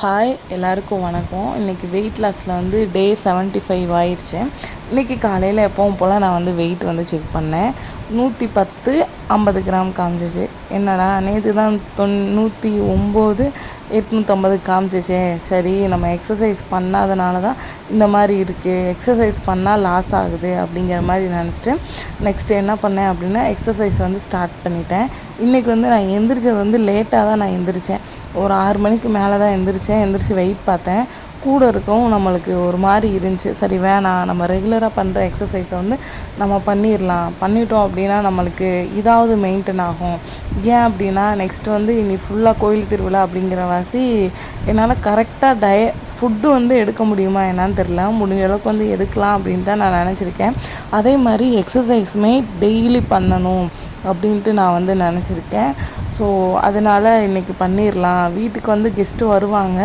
Hi எல்லாருக்கும் வணக்கம். இன்றைக்கி வெயிட் லாஸில் வந்து டே 75 ஆயிடுச்சு. இன்றைக்கி காலையில் எப்பவும் போல் நான் வந்து வெயிட் வந்து செக் பண்ணேன். 110 50 கிராம் காமிச்சிச்சு. என்னடா நேற்று தான் 109 850 காமிச்சிச்சே. சரி, நம்ம எக்ஸசைஸ் பண்ணாதனால தான் இந்த மாதிரி இருக்குது, எக்ஸசைஸ் பண்ணால் லாஸ் ஆகுது அப்படிங்கிற மாதிரி நினச்சிட்டு நெக்ஸ்ட்டு என்ன பண்ணேன் அப்படின்னா எக்ஸசைஸ் வந்து ஸ்டார்ட் பண்ணிட்டேன். இன்றைக்கி வந்து நான் எந்திரிச்சது வந்து லேட்டாக தான் நான் எந்திரிச்சேன். ஒரு 6 மணிக்கு மேலே தான் எந்திரிச்சு வெயிட் பார்த்தேன். கூட இருக்கவும் நம்மளுக்கு ஒரு மாதிரி இருந்துச்சு. சரி வேணாம், நம்ம ரெகுலராக பண்ணுற எக்ஸசைஸை வந்து நம்ம பண்ணிட்டோம் அப்படின்னா நம்மளுக்கு இதாவது மெயின்டைன் ஆகும். ஏன் அப்படின்னா நெக்ஸ்ட்டு வந்து இனி ஃபுல்லாக கோயில் திருவிழா அப்படிங்கிற வாசி என்னால் கரெக்டாக ஃபுட்டு வந்து எடுக்க முடியுமா என்னான்னு தெரில. முடிஞ்ச அளவுக்கு வந்து எடுக்கலாம் அப்படின்னு தான் நான் நினச்சிருக்கேன். அதே மாதிரி எக்ஸசைஸுமே டெய்லி பண்ணணும் அப்படின்ட்டு நான் வந்து நினச்சிருக்கேன். ஸோ அதனால் இன்றைக்கி பண்ணிடலாம். வீட்டுக்கு வந்து கெஸ்ட்டு வருவாங்க,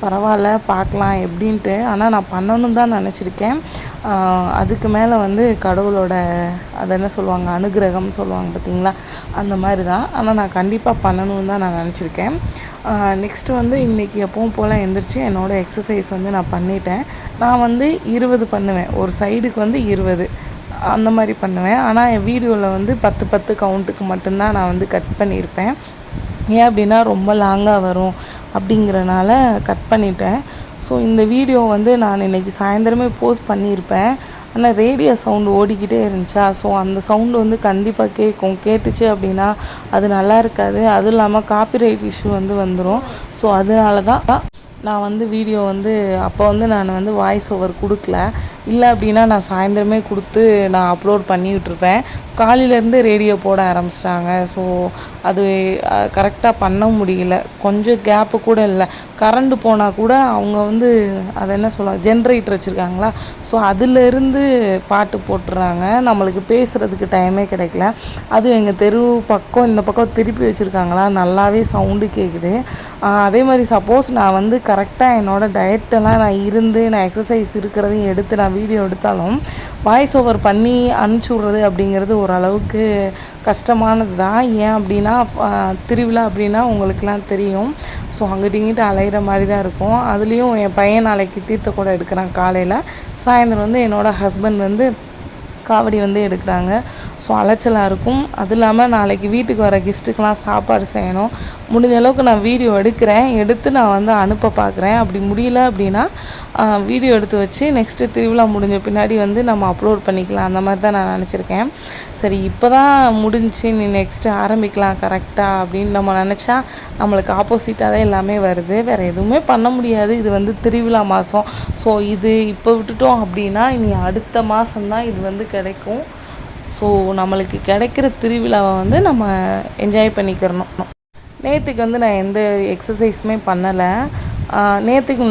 பரவாயில்ல பார்க்கலாம் எப்படின்ட்டு. ஆனால் நான் பண்ணணும் தான் நினச்சிருக்கேன். அதுக்கு மேலே வந்து கடவுளோட அதை என்ன சொல்லுவாங்க, அனுகிரகம்னு சொல்லுவாங்க பார்த்திங்களா, அந்த மாதிரி தான். ஆனால் நான் கண்டிப்பாக பண்ணணும்னு தான் நான் நினச்சிருக்கேன். நெக்ஸ்ட்டு வந்து இன்றைக்கி எப்பவும் போல் எந்திரிச்சு என்னோடய எக்ஸசைஸ் வந்து நான் பண்ணிட்டேன். நான் வந்து 20 பண்ணுவேன், ஒரு சைடுக்கு வந்து 20 அந்த மாதிரி பண்ணுவேன். ஆனால் என் வீடியோவில் வந்து 10 கவுண்ட்டுக்கு மட்டும்தான் நான் வந்து கட் பண்ணியிருப்பேன். ஏன் அப்படின்னா ரொம்ப லாங்காக வரும் அப்படிங்கிறனால கட் பண்ணிட்டேன். ஸோ இந்த வீடியோ வந்து நான் இன்றைக்கி சாயந்தரமே போஸ்ட் பண்ணியிருப்பேன். ஆனால் ரேடியோ சவுண்டு ஓடிக்கிட்டே இருந்துச்சா, ஸோ அந்த சவுண்டு வந்து கண்டிப்பாக கேட்டுச்சு அப்படின்னா அது நல்லா இருக்காது. அதுவும் இல்லாமல் காப்பிரைட் இஷ்யூ வந்து வந்துடும். ஸோ அதனால தான் நான் வந்து வீடியோ வந்து அப்போ வந்து நான் வந்து வாய்ஸ் ஓவர் கொடுக்கல. இல்லை அப்படின்னா நான் சாயந்தரமே கொடுத்து நான் அப்லோட் பண்ணிக்கிட்டுருப்பேன். காலையிலேருந்து ரேடியோ போட ஆரம்பிச்சிட்டாங்க. ஸோ அது கரெக்டாக பண்ண முடியல. கொஞ்சம் கேப்பு கூட இல்லை. கரண்டு போனால் கூட அவங்க வந்து அதை என்ன சொல்லுவாங்க, ஜென்ரேட்டர் வச்சுருக்காங்களா, ஸோ அதிலேருந்து பாட்டு போட்டுடுறாங்க. நம்மளுக்கு பேசுகிறதுக்கு டைமே கிடைக்கல. அதுவும் எங்கள் தெரு பக்கம் இந்த பக்கம் திருப்பி வச்சுருக்காங்களா, நல்லாவே சவுண்டு கேட்குது. அதே மாதிரி சப்போஸ் நான் வந்து கரெக்டாக என்னோடய டயட்டெல்லாம் நான் எக்ஸசைஸ் இருக்கிறதையும் எடுத்து நான் வீடியோ எடுத்தாலும் வாய்ஸ் ஓவர் பண்ணி அனுப்பிச்சி விட்றது அப்படிங்கிறது ஓரளவுக்கு கஷ்டமானது தான். ஏன் அப்படின்னா திருவிழா அப்படின்னா உங்களுக்கெலாம் தெரியும். ஸோ அங்கிட்டு இங்கிட்டு அலைகிற மாதிரி தான் இருக்கும். அதுலேயும் என் பையன் நாளைக்கு தீர்த்த கூட எடுக்கிறான் காலையில். சாயந்தரம் வந்து என்னோடய ஹஸ்பண்ட் வந்து காவடி வந்து எடுக்கிறாங்க. ஸோ அலைச்சலாக இருக்கும். அது இல்லாமல் நாளைக்கு வீட்டுக்கு வர கெஸ்ட்டுக்கெலாம் சாப்பாடு செய்யணும். முடிஞ்ச அளவுக்கு நான் வீடியோ எடுத்து நான் வந்து அனுப்ப பார்க்குறேன். அப்படி முடியல அப்படின்னா வீடியோ எடுத்து வச்சு நெக்ஸ்ட்டு திருவிழா முடிஞ்ச பின்னாடி வந்து நம்ம அப்லோட் பண்ணிக்கலாம். அந்த மாதிரி தான் நான் நினச்சிருக்கேன். சரி, இப்போ தான் முடிஞ்சு, நீ நெக்ஸ்ட்டு ஆரம்பிக்கலாம் கரெக்டாக அப்படின்னு நம்ம நினச்சா நம்மளுக்கு ஆப்போசிட்டாக தான் எல்லாமே வருது. வேறு எதுவுமே பண்ண முடியாது. இது வந்து திருவிழா மாதம். ஸோ இது இப்போ விட்டுட்டோம் அப்படின்னா இனி அடுத்த மாதம்தான் இது வந்து கிடைக்கும். ஸோ நம்மளுக்கு கிடைக்கிற திருவிழாவை வந்து நம்ம என்ஜாய் பண்ணிக்கிறணும். நேற்றுக்கு வந்து நான் எந்த எக்ஸசைஸுமே பண்ணலை. நேற்றுக்கு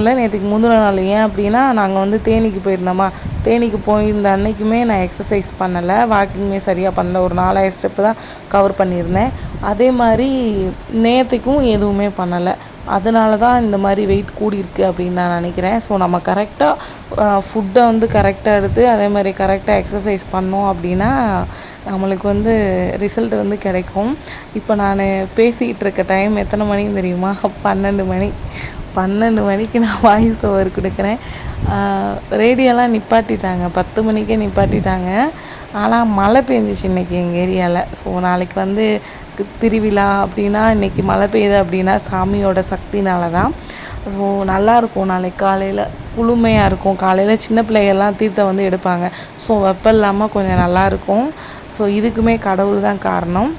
முந்தின நாள். ஏன் அப்படின்னா நாங்கள் வந்து தேனிக்கு போயிருந்தோமா, தேனிக்கு போயிருந்த அன்றைக்குமே நான் எக்ஸசைஸ் பண்ணலை, வாக்கிங்குமே சரியாக பண்ணலை. ஒரு 4000 ஸ்டெப்பு தான் கவர் பண்ணியிருந்தேன். அதே மாதிரி நேற்றுக்கும் எதுவுமே பண்ணலை. அதனால தான் இந்த மாதிரி வெயிட் கூடியிருக்கு அப்படின்னு நான் நினைக்கிறேன். ஸோ நம்ம கரெக்டாக ஃபுட்டை வந்து கரெக்டாக எடுத்து அதே மாதிரி கரெக்டாக எக்ஸசைஸ் பண்ணோம் அப்படின்னா நம்மளுக்கு வந்து ரிசல்ட் வந்து கிடைக்கும். இப்போ நான் பேசிக்கிட்டு இருக்க டைம் எத்தனை மணின்னு தெரியுமா? 12 மணிக்கு நான் வாய்ஸ் ஓவர் கொடுக்குறேன். ரேடியோலாம் நிப்பாட்டிட்டாங்க, 10 மணிக்கே நிப்பாட்டிட்டாங்க. ஆனால் மழை பெஞ்சிச்சு இன்றைக்கி எங்கள் ஏரியாவில். ஸோ நாளைக்கு வந்து திருவிழா அப்படின்னா இன்றைக்கி மழை பெய்யுது அப்படின்னா சாமியோட சக்தினால தான். ஸோ நல்லாயிருக்கும். நாளைக்கு காலையில் குளுமையாக இருக்கும். காலையில் சின்ன பிள்ளைகள்லாம் தீர்த்தம் வந்து எடுப்பாங்க. ஸோ வெப்பம் இல்லாமல் கொஞ்சம் நல்லாயிருக்கும். ஸோ இதுக்குமே கடவுள் தான் காரணம்.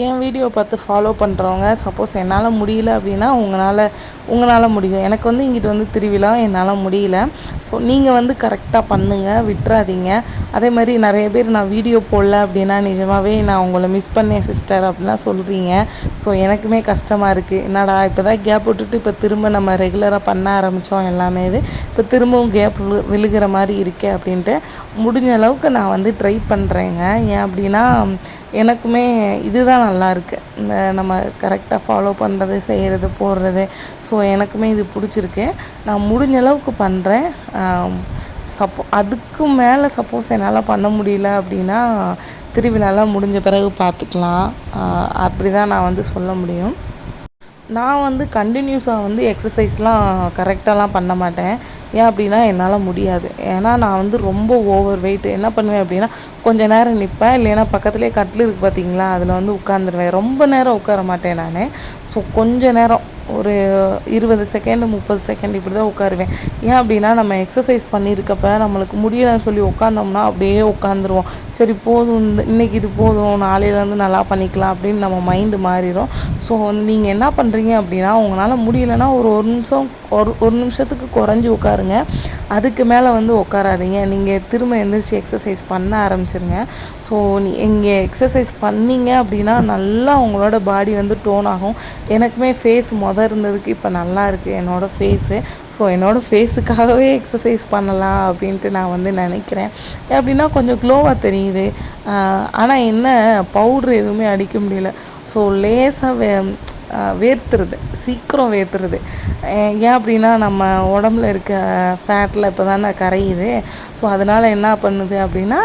என் வீடியோ பார்த்து ஃபாலோ பண்ணுறவங்க சப்போஸ் என்னால் முடியல அப்படின்னா உங்களால் முடியும். எனக்கு வந்து இங்கிட்டு வந்து திருவிழா என்னால் முடியல. ஸோ நீங்கள் வந்து கரெக்டாக பண்ணுங்கள், விட்டுறாதீங்க. அதே மாதிரி நிறைய பேர் நான் வீடியோ போடல அப்படின்னா நிஜமாகவே நான் உங்களை மிஸ் பண்ணேன் சிஸ்டர் அப்படின்லாம் சொல்கிறீங்க. ஸோ எனக்குமே கஷ்டமாக இருக்குது. என்னடா இப்போ தான் கேப் விட்டுட்டு இப்போ திரும்ப நம்ம ரெகுலராக பண்ண ஆரம்பித்தோம் எல்லாமே, இப்போ திரும்பவும் கேப் விழுகிற மாதிரி இருக்கே அப்படின்ட்டு முடிஞ்ச அளவுக்கு நான் வந்து ட்ரை பண்ணுறேங்க. ஏன் அப்படின்னா எனக்குமே இதுதான் நல்லாயிருக்கு, இந்த நம்ம கரெக்டாக ஃபாலோ பண்ணுறது, செய்கிறது, போடுறது. ஸோ எனக்குமே இது பிடிச்சிருக்கு. நான் முடிஞ்ச அளவுக்கு பண்ணுறேன். அதுக்கு மேலே சப்போஸ் என்னால் பண்ண முடியல அப்படின்னா திருவிழாலாம் முடிஞ்ச பிறகு பார்த்துக்கலாம். அப்படி தான் நான் வந்து சொல்ல முடியும். நான் வந்து கண்டினியூஸாக வந்து எக்ஸசைஸ்லாம் கரெக்டாலாம் பண்ண மாட்டேன். ஏன் அப்படின்னா என்னால் முடியாது. ஏன்னா நான் வந்து ரொம்ப ஓவர் வெயிட். என்ன பண்ணுவேன் அப்படின்னா கொஞ்சம் நேரம் நிற்பேன், இல்லைன்னா பக்கத்துலேயே கட்டில் இருக்குது பார்த்தீங்களா, அதில் வந்து உட்காந்துருவேன். ரொம்ப நேரம் உட்கார மாட்டேன் நான். ஸோ கொஞ்ச நேரம் ஒரு 20 செகண்டு 30 செகண்ட் இப்படி தான் உட்காருவேன். ஏன் அப்படின்னா நம்ம எக்ஸசைஸ் பண்ணியிருக்கப்ப நம்மளுக்கு முடியலைன்னு சொல்லி உட்காந்தோம்னா அப்படியே உட்காந்துருவோம். சரி போதும், இன்றைக்கி இது போதும், நாளையிலேருந்து நல்லா பண்ணிக்கலாம் அப்படின்னு நம்ம மைண்டு மாறிடும். ஸோ வந்து நீங்கள் என்ன பண்ணுறீங்க அப்படின்னா உங்களால் முடியலைன்னா ஒரு நிமிஷம் ஒரு நிமிஷத்துக்கு குறைஞ்சி உட்காருங்க. அதுக்கு மேலே வந்து உட்காராதீங்க. நீங்கள் திரும்ப எந்திரிச்சு எக்ஸசைஸ் பண்ண ஆரம்பிச்சிருங்க. ஸோ இங்கே எக்ஸசைஸ் பண்ணிங்க அப்படின்னா நல்லா உங்களோட பாடி வந்து டோன் ஆகும். எனக்குமே ஃபேஸ் இருந்ததுக்கு இப்போ நல்லா இருக்குது என்னோடய ஃபேஸு. ஸோ என்னோடய ஃபேஸுக்காகவே எக்ஸசைஸ் பண்ணலாம் அப்படின்ட்டு நான் வந்து நினைக்கிறேன். அப்படின்னா கொஞ்சம் க்ளோவாக தெரியுது. ஆனால் என்ன பவுட்ரு எதுவுமே அடிக்க முடியல. ஸோ லேசாக வேர்த்துருது, சீக்கிரம் வேர்த்துருது. ஏன் அப்படின்னா நம்ம உடம்புல இருக்க ஃபேட்டில் இப்போ தானே கரையுது. ஸோ அதனால் என்ன பண்ணுது அப்படின்னா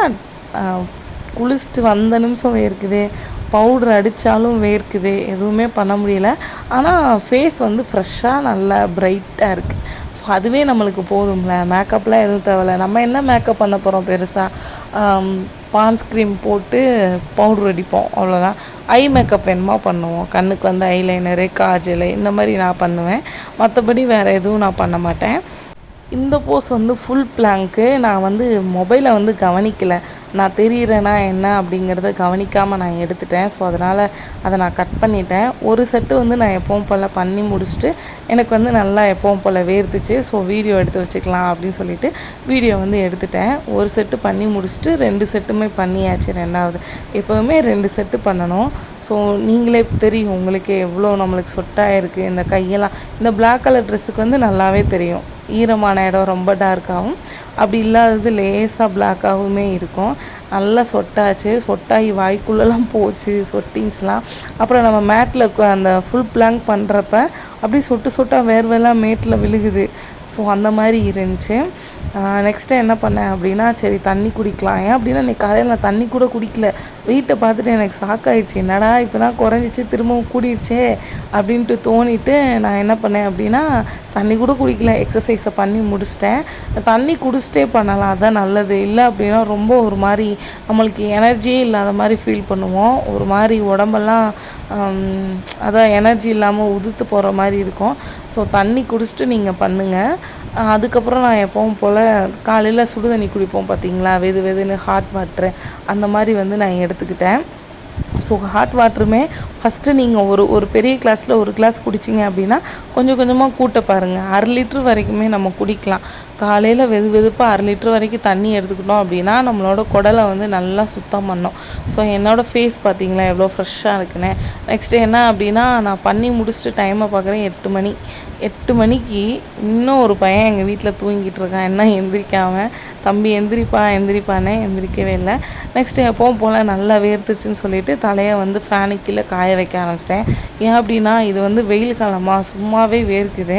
குளிச்சுட்டு வந்த நிமிஷம் வேர்க்குது, பவுட்ரு அடித்தாலும் வேர்க்குது, எதுவுமே பண்ண முடியல. ஆனால் ஃபேஸ் வந்து ஃப்ரெஷ்ஷாக நல்லா ப்ரைட்டாக இருக்குது. ஸோ அதுவே நம்மளுக்கு போதும்ல, மேக்கப்லாம் எதுவும் தேவையில்ல. நம்ம என்ன மேக்கப் பண்ண போகிறோம் பெருசாக? பான்ஸ் க்ரீம் போட்டு பவுட்ரு அடிப்போம், அவ்வளோதான். ஐ மேக்கப் வேணுமா பண்ணுவோம், கண்ணுக்கு வந்து ஐலைனரு, காஜலு இந்த மாதிரி நான் பண்ணுவேன். மற்றபடி வேறு எதுவும் நான் பண்ண மாட்டேன். இந்த போஸ் வந்து ஃபுல் பிளாங்க்கு. நான் வந்து மொபைலை வந்து கவனிக்கலை, நான் தெரிகிறேன்னா என்ன அப்படிங்கிறத கவனிக்காமல் நான் எடுத்துட்டேன். ஸோ அதனால் அதை நான் கட் பண்ணிட்டேன். ஒரு செட்டு வந்து நான் எப்பவும் போல் பண்ணி முடிச்சுட்டு எனக்கு வந்து நல்லா எப்பவும் போல் வேர்த்துச்சு. ஸோ வீடியோ எடுத்து வச்சுக்கலாம் அப்படின்னு சொல்லிவிட்டு வீடியோ வந்து எடுத்துட்டேன். ஒரு செட்டு பண்ணி முடிச்சுட்டு 2 செட்டுமே பண்ணியாச்சு. 2வது எப்போவுமே 2 செட்டு பண்ணணும். ஸோ நீங்களே தெரியும் உங்களுக்கு எவ்வளோ நம்மளுக்கு சொட்டாக இருக்குது. இந்த கையெல்லாம் இந்த பிளாக் கலர் ட்ரெஸ்ஸுக்கு வந்து நல்லாவே தெரியும், ஈரமான இடம் ரொம்ப டார்க்காகவும், அப்படி இல்லாதது லேசாக பிளாக்காகவுமே இருக்கும். நல்லா சொட்டாச்சு, சொட்டாகி வாய்க்குள்ளெல்லாம் போச்சு சொட்டிங்ஸ்லாம். அப்புறம் நம்ம மேட்டில் அந்த ஃபுல் பிளாங்க் பண்ணுறப்ப அப்படியே சொட்டு சொட்டாக வேர்வெல்லாம் மேட்டில் விழுகுது. ஸோ அந்த மாதிரி இருந்துச்சு. நெக்ஸ்ட்டு என்ன பண்ணேன் அப்படின்னா சரி தண்ணி குடிக்கலாம். ஏன் அப்படின்னா இன்றைக்கி காலையில் நான் தண்ணி கூட குடிக்கல. வெயிட்டை பார்த்துட்டு எனக்கு ஷாக்காயிடுச்சு, என்னடா இப்போ தான் குறைஞ்சிச்சு திரும்பவும் கூடிடுச்சே அப்படின்ட்டு தோணிட்டு நான் என்ன பண்ணேன் அப்படின்னா தண்ணி கூட குடிக்கல, எக்ஸசைஸை பண்ணி முடிச்சிட்டேன். தண்ணி குடிச்சிட்டே பண்ணலாம், அதுதான் நல்லது. இல்லை அப்படின்னா ரொம்ப ஒரு மாதிரி நம்மளுக்கு எனர்ஜியே இல்லாத மாதிரி ஃபீல் பண்ணுவோம். ஒரு மாதிரி உடம்பெல்லாம் அதான் எனர்ஜி இல்லாமல் உதுத்து போகிற மாதிரி இருக்கும். ஸோ தண்ணி குடிச்சிட்டு நீங்கள் பண்ணுங்கள். அதுக்கப்புறம் நான் எப்பவும் போல் காலையில் சுடு தண்ணி குடிப்போம் பார்த்தீங்களா, வெது வெதுன்னு ஹாட் வாட்ரு, அந்த மாதிரி வந்து நான் எடுத்துக்கிட்டேன். ஸோ ஹாட் வாட்டருமே ஃபஸ்ட்டு நீங்கள் ஒரு பெரிய கிளாஸில் ஒரு கிளாஸ் குடிச்சிங்க அப்படின்னா கொஞ்சம் கொஞ்சமாக கூட்ட பாருங்கள். 1/2 லிட்ரு வரைக்குமே நம்ம குடிக்கலாம். காலையில் வெது வெதுப்பாக 1/2 லிட்ரு வரைக்கும் தண்ணி எடுத்துக்கிட்டோம் அப்படின்னா நம்மளோட குடலை வந்து நல்லா சுத்தம் பண்ணோம். ஸோ என்னோடய ஃபேஸ் பார்த்திங்களா எவ்வளோ ஃப்ரெஷ்ஷாக இருக்குன்னு. நெக்ஸ்ட்டு என்ன அப்படின்னா நான் பண்ணி முடிச்சுட்டு டைமை பார்க்குறேன் 8 மணி. 8 மணிக்கு இன்னும் ஒரு பையன் எங்கள் வீட்டில் தூங்கிட்டு இருக்கான், என்ன எந்திரிக்காமல். தம்பி எந்திரிப்பானே எந்திரிக்கவே இல்லை. நெக்ஸ்ட்டு எப்பவும் போல் நல்லா வேர்த்துருச்சுன்னு சொல்லிவிட்டு தலையை வந்து ஃபேனுக்கு கீழே காய வைக்க ஆரம்பிச்சிட்டேன். ஏன் அப்படின்னா இது வந்து வெயில் காலமாக சும்மாவே வேர்க்குது.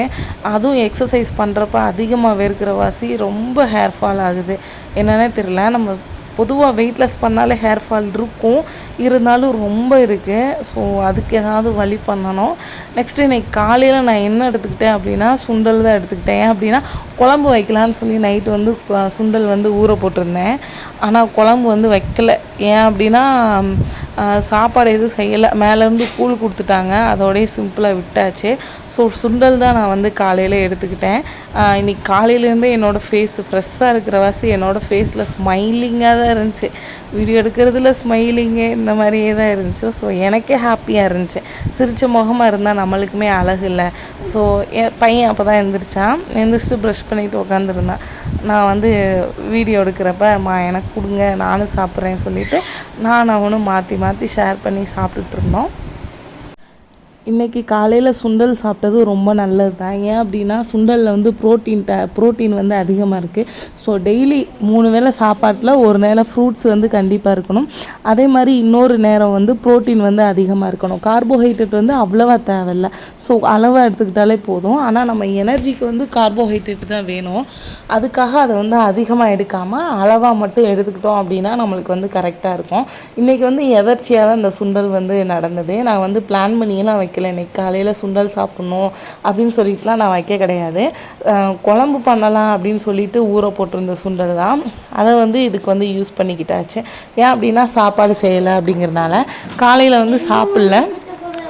அதுவும் எக்ஸசைஸ் பண்ணுறப்ப அதிகமாக வேர்க்கிற வாசி ரொம்ப ஹேர் ஃபால் ஆகுது. என்னன்னே தெரியல. நம்ம பொதுவாக வெயிட்லெஸ் பண்ணாலே ஹேர் ஃபால் இருக்கும், இருந்தாலும் ரொம்ப இருக்குது. ஸோ அதுக்கு ஏதாவது வழி பண்ணணும். நெக்ஸ்ட்டு இன்றைக்கி காலையில் நான் என்ன எடுத்துக்கிட்டேன் அப்படின்னா சுண்டல் தான் எடுத்துக்கிட்டேன். ஏன் அப்படின்னா குழம்பு வைக்கலான்னு சொல்லி நைட்டு வந்து சுண்டல் வந்து ஊற போட்டிருந்தேன். ஆனால் குழம்பு வந்து வைக்கலை. ஏன் அப்படின்னா சாப்பாடு எதுவும் செய்யலை, மேலேருந்து கூழ் கொடுத்துட்டாங்க, அதோடய சிம்பிளாக விட்டாச்சு. ஸோ சுண்டல் தான் நான் வந்து காலையில் எடுத்துக்கிட்டேன். இன்றைக்கி காலையிலேருந்தே என்னோடய ஃபேஸ் ஃப்ரெஷ்ஷாக இருக்கிற வாசி என்னோடய ஃபேஸில் ஸ்மைலிங்காக தான் இருந்துச்சு. வீடியோ எடுக்கிறதுல ஸ்மைலிங்கு இந்த மாதிரியே தான் இருந்துச்சு. ஸோ எனக்கே ஹாப்பியாக இருந்துச்சு. சிரித்த முகமாக இருந்தால் நம்மளுக்குமே அழகு இல்லை. ஸோ என் பையன் அப்போ தான் எந்திரிச்சிட்டு ப்ரஷ் பண்ணிவிட்டு உட்காந்துருந்தான். நான் வந்து வீடியோ எடுக்கிறப்ப எனக்கு கொடுங்க நானும் சாப்பிட்றேன்னு சொல்லிவிட்டு நான் அவனும் மாற்றி மாற்றி ஷேர் பண்ணி சாப்பிட்டுட்டு இருந்தோம். இன்றைக்கி காலையில் சுண்டல் சாப்பிட்டது ரொம்ப நல்லது தான். ஏன் அப்படின்னா சுண்டலில் வந்து ப்ரோட்டீன் வந்து அதிகமாக இருக்குது. ஸோ டெய்லி 3 வேளை சாப்பாட்டில் ஒரு நேரம் ஃப்ரூட்ஸ் வந்து கண்டிப்பாக இருக்கணும். அதே மாதிரி இன்னொரு நேரம் வந்து ப்ரோட்டீன் வந்து அதிகமாக இருக்கணும். கார்போஹைட்ரேட் வந்து அவ்வளோவா தேவையில்லை. ஸோ அளவாக எடுத்துக்கிட்டாலே போதும். ஆனால் நம்ம எனர்ஜிக்கு வந்து கார்போஹைட்ரேட் தான் வேணும். அதுக்காக அதை வந்து அதிகமாக எடுக்காமல் அளவாக மட்டும் எடுத்துக்கிட்டோம் அப்படின்னா நம்மளுக்கு வந்து கரெக்டாக இருக்கும். இன்றைக்கி வந்து எதர்ச்சியாக தான் இந்த சுண்டல் வந்து நடந்தது. நான் வந்து பிளான் பண்ணியெல்லாம் வைக்கல, இன்றைக்கி காலையில் சுண்டல் சாப்பிட்ணும் அப்படின்னு சொல்லிட்டுலாம் நான் வைக்க கிடையாது. குழம்பு பண்ணலாம் அப்படின்னு சொல்லிட்டு ஊற போட்டிருந்த சுண்டல் தான். அதை வந்து இதுக்கு வந்து யூஸ் பண்ணிக்கிட்டாச்சு. ஏன் அப்படின்னா சாப்பாடு செய்யலை அப்படிங்கிறனால காலையில் வந்து சாப்பிடல.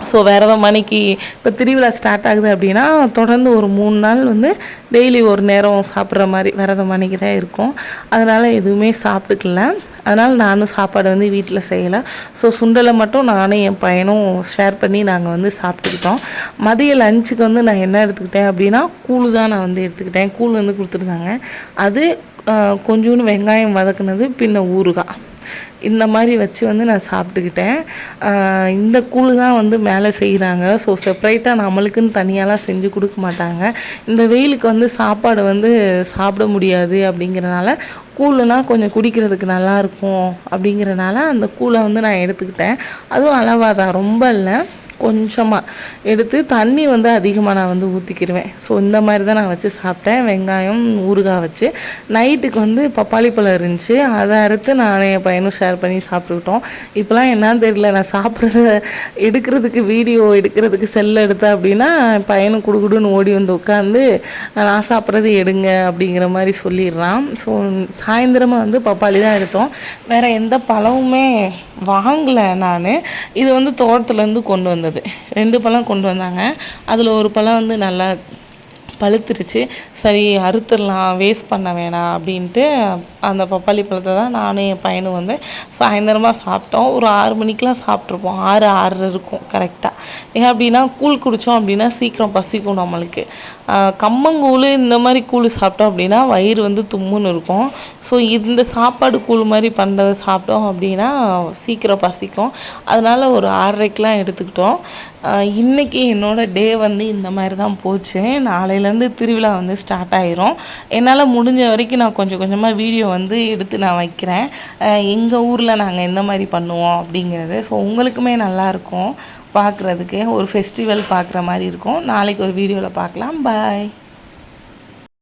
ஸோ விரத மணிக்கு இப்போ திருவிழா ஸ்டார்ட் ஆகுது அப்படின்னா தொடர்ந்து ஒரு 3 நாள் வந்து டெய்லி ஒரு நேரம் சாப்பிட்ற மாதிரி விரத மணிக்கு தான் இருக்கும். அதனால் எதுவுமே சாப்பிட்டுக்கல. அதனால் நானும் சாப்பாடு வந்து வீட்டில் செய்யலை. ஸோ சுண்டலை மட்டும் நானும் என் பையனும் ஷேர் பண்ணி நாங்கள் வந்து சாப்பிட்டுக்கிட்டோம். மதிய லஞ்சுக்கு வந்து நான் என்ன எடுத்துக்கிட்டேன் அப்படின்னா கூழ் தான் நான் வந்து எடுத்துக்கிட்டேன். கூழ் வந்து கொடுத்துருந்தாங்க. அது கொஞ்சோண்டு வெங்காயம் வதக்குனது, பின்ன ஊறுகாய், இந்த மாதிரி வச்சு வந்து நான் சாப்பிட்டுக்கிட்டேன். இந்த கூழ் தான் வந்து மேலே செய்கிறாங்க. ஸோ செப்ரேட்டாக நம்மளுக்குன்னு தனியாலாம் செஞ்சு கொடுக்க மாட்டாங்க. இந்த வெயிலுக்கு வந்து சாப்பாடு வந்து சாப்பிட முடியாது அப்படிங்கிறனால கூழ்னால் கொஞ்சம் குடிக்கிறதுக்கு நல்லாயிருக்கும் அப்படிங்கிறனால அந்த கூழை வந்து நான் எடுத்துக்கிட்டேன். அதுவும் அளவாக தான், ரொம்ப இல்லை, கொஞ்சமாக எடுத்து தண்ணி வந்து அதிகமாக நான் வந்து ஊற்றிக்கிடுவேன். ஸோ இந்த மாதிரி தான் நான் வச்சு சாப்பிட்டேன். வெங்காயம் ஊறுகாய் வச்சு. நைட்டுக்கு வந்து பப்பாளி பழம் இருந்துச்சு, அதை அறுத்து நான் என் பையனும் ஷேர் பண்ணி சாப்பிட்டுக்கிட்டோம். இப்போலாம் என்னன்னு தெரியல, நான் சாப்பிட்றத எடுக்கிறதுக்கு வீடியோ எடுக்கிறதுக்கு செல்ல எடுத்தேன் அப்படின்னா என் பையனும் குடுகுடுன்னு ஓடி வந்து உட்காந்து நான் சாப்பிட்றது எடுங்க அப்படிங்கிற மாதிரி சொல்லிடுறான். ஸோ சாயந்தரமாக வந்து பப்பாளி தான் எடுத்தோம். வேறு எந்த பழமுமே வாங்கலை நான். இது வந்து தோட்டத்துலேருந்து கொண்டு வந்தது. 2 பழம் கொண்டு வந்தாங்க. அதில் ஒரு பழம் வந்து நல்லா பழுத்துருச்சு. சரி அறுத்துடலாம், வேஸ்ட் பண்ண வேணாம் அப்படின்ட்டு அந்த பப்பாளி பழத்தை தான் நானும் என் பையனும் வந்து சாயந்தரமாக சாப்பிட்டோம். ஒரு 6 மணிக்கெலாம் சாப்பிட்ருப்போம். 6, 6:30 இருக்கும் கரெக்டாக. ஏன் அப்படின்னா கூழ் குடித்தோம் அப்படின்னா சீக்கிரம் பசிக்கும் நம்மளுக்கு. கம்மங்கூழ் இந்த மாதிரி கூழ் சாப்பிட்டோம் அப்படின்னா வயிறு வந்து தும்முன்னு இருக்கும். ஸோ இந்த சாப்பாடு கூழ் மாதிரி பண்ணுறதை சாப்பிட்டோம் அப்படின்னா சீக்கிரம் பசிக்கும். அதனால் ஒரு 6:30க்கெலாம் எடுத்துக்கிட்டோம். இன்றைக்கி என்னோடய டே வந்து இந்த மாதிரி தான் போச்சு. நாளையிலேருந்து திருவிழா வந்து ஸ்டார்ட் ஆகிரும். என்னால் முடிஞ்ச வரைக்கும் நான் கொஞ்சம் கொஞ்சமாக வீடியோ வந்து எடுத்து நான் வைக்கிறேன். எங்கள் ஊரில் நாங்கள் எந்த மாதிரி பண்ணுவோம் அப்படிங்கிறது. ஸோ உங்களுக்குமே நல்லாயிருக்கும் பார்க்குறதுக்கு. ஒரு ஃபெஸ்டிவல் பார்க்குற மாதிரி இருக்கும். நாளைக்கு ஒரு வீடியோவில் பார்க்கலாம். பாய்.